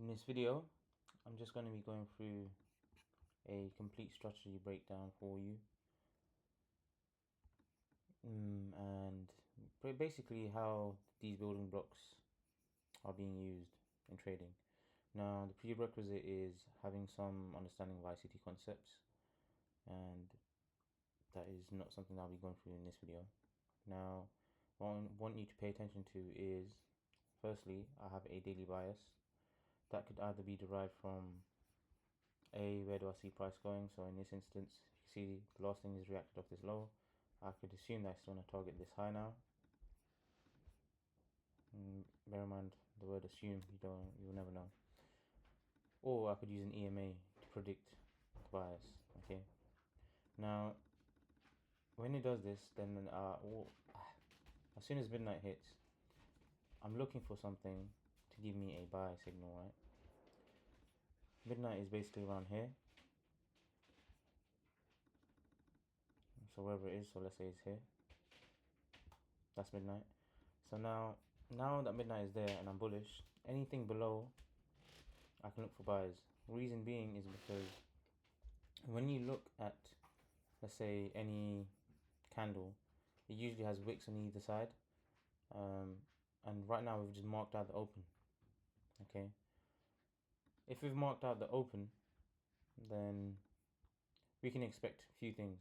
In this video, I'm just going to be going through a complete strategy breakdown for you, and basically how these building blocks are being used in trading. Now, the prerequisite is having some understanding of ICT concepts, and that is not something I'll be going through in this video. Now, what I want you to pay attention to is, firstly, I have a daily bias. That could either be derived from where do I see price going? So in this instance, you see the last thing is reacted off this low. I could assume that it's going to target this high now. Bear in mind the word assume, you'll never know. Or I could use an EMA to predict the bias. Okay. Now, when it does this, then as soon as midnight hits, I'm looking for something to give me a buy signal, right? Midnight is basically around here. So wherever it is, so let's say it's here. That's midnight. So now that midnight is there and I'm bullish, anything below, I can look for buys. Reason being is because when you look at, let's say, any candle, it usually has wicks on either side. And right now we've just marked out the open. Okay. If we've marked out the open, then we can expect a few things.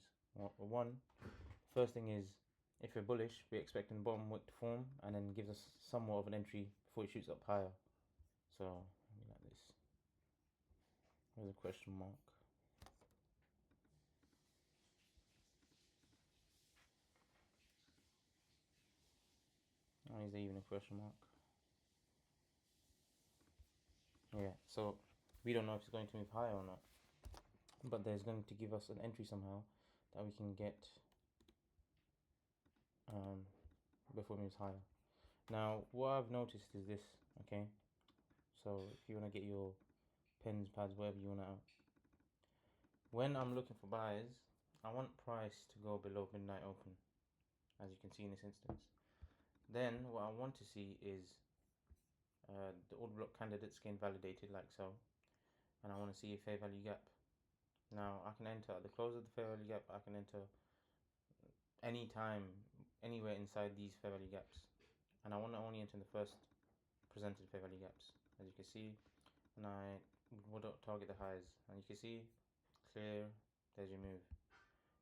First thing is, if we're bullish, we're expecting the bottom wick to form and then gives us somewhat of an entry before it shoots up higher. So, like this. There's a question mark. Is there even a question mark? Yeah, so we don't know if it's going to move higher or not. But there's going to give us an entry somehow that we can get before it moves higher. Now, what I've noticed is this, okay? So if you want to get your pens, pads, whatever you want out. When I'm looking for buys, I want price to go below midnight open, as you can see in this instance. Then what I want to see is the order block candidates getting validated like so. And I want to see a fair value gap. Now I can enter at the close of the fair value gap. I can enter anytime, anywhere inside these fair value gaps, and I want to only enter in the first presented fair value gaps, as you can see. And I would target the highs, and you can see clear. There's your move.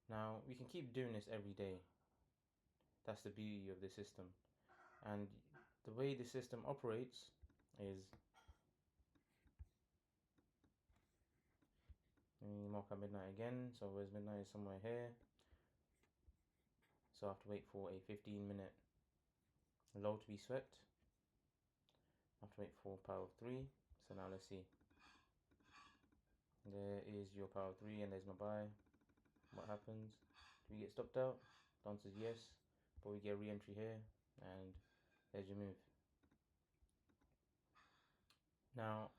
Now we can keep doing this every day. That's the beauty of the system, and the way the system operates is, let me mark out midnight again. So where's midnight? Is somewhere here. So I have to wait for a 15-minute low to be swept. I have to wait for power of 3. So now let's see. There is your power of 3 and there's my buy. What happens? Do we get stopped out? The answer is yes. But we get a re-entry here and there's your move. Now,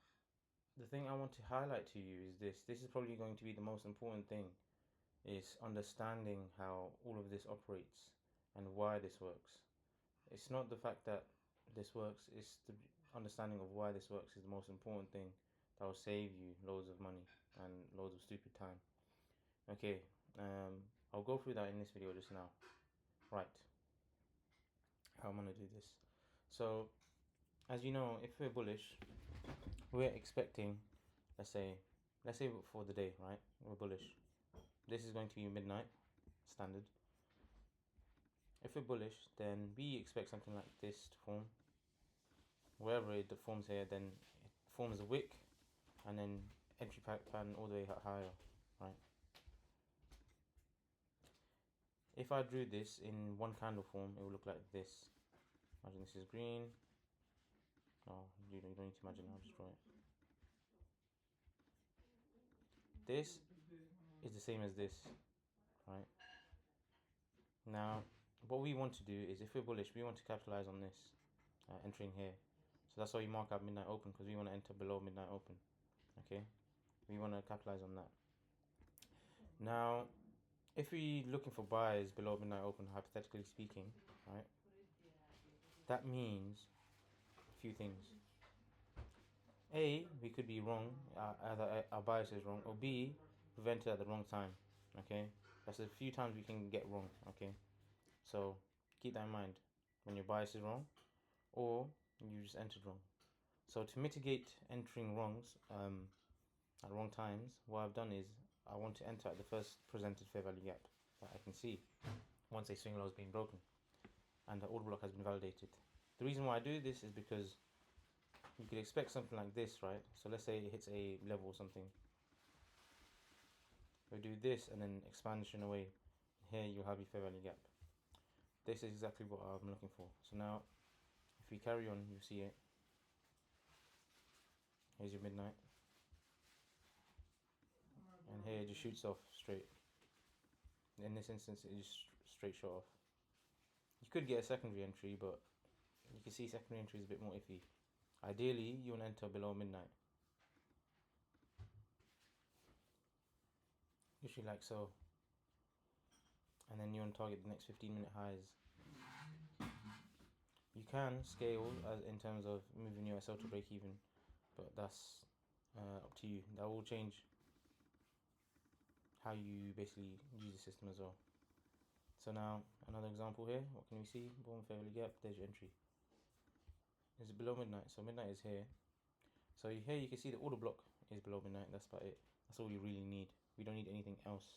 the thing I want to highlight to you is this. This is probably going to be the most important thing, is understanding how all of this operates and why this works. It's not the fact that this works, it's the understanding of why this works is the most important thing that will save you loads of money and loads of stupid time. Okay, I'll go through that in this video just now. Right, how I'm going to do this. So, as you know, if we're bullish, we're expecting, let's say for the day, right? We're bullish. This is going to be midnight, standard. If we're bullish, then we expect something like this to form. Wherever it forms here, then it forms a wick, and then entry pattern all the way higher, right? If I drew this in one candle form, it will look like this. Imagine this is green. Oh, you don't need to imagine, I'll just draw it. This is the same as this, right? Now, what we want to do is, if we're bullish, we want to capitalize on this entering here. So that's why you mark out midnight open, because we want to enter below midnight open. Okay, we want to capitalize on that. Now, if we're looking for buys below midnight open, hypothetically speaking, right, that means a few things. A, we could be wrong, either our bias is wrong, or B, we've entered at the wrong time. Okay, that's a few times we can get wrong. Okay, so keep that in mind when your bias is wrong, or you just entered wrong. So to mitigate entering wrongs at wrong times, what I've done is I want to enter at the first presented fair value gap that I can see once a swing low has been broken and the order block has been validated. The reason why I do this is because you could expect something like this, right? So let's say it hits a level or something. We do this and then expansion away. Here you'll have your fair value gap. This is exactly what I'm looking for. So now, if we carry on, you see it. Here's your midnight. And here it just shoots off straight. In this instance, it just straight shot off. You could get a secondary entry, but you can see secondary entry is a bit more iffy. Ideally, you want to enter below midnight. Literally like so. And then you want to target the next 15-minute highs. You can scale in terms of moving your SL to break even, but that's up to you. That will change how you basically use the system as well. So now another example here. What can we see? Boom, fair value gap. There's your entry. Is it below midnight? So midnight is here. So here you can see the order block is below midnight. That's about it. That's all you really need. We don't need anything else.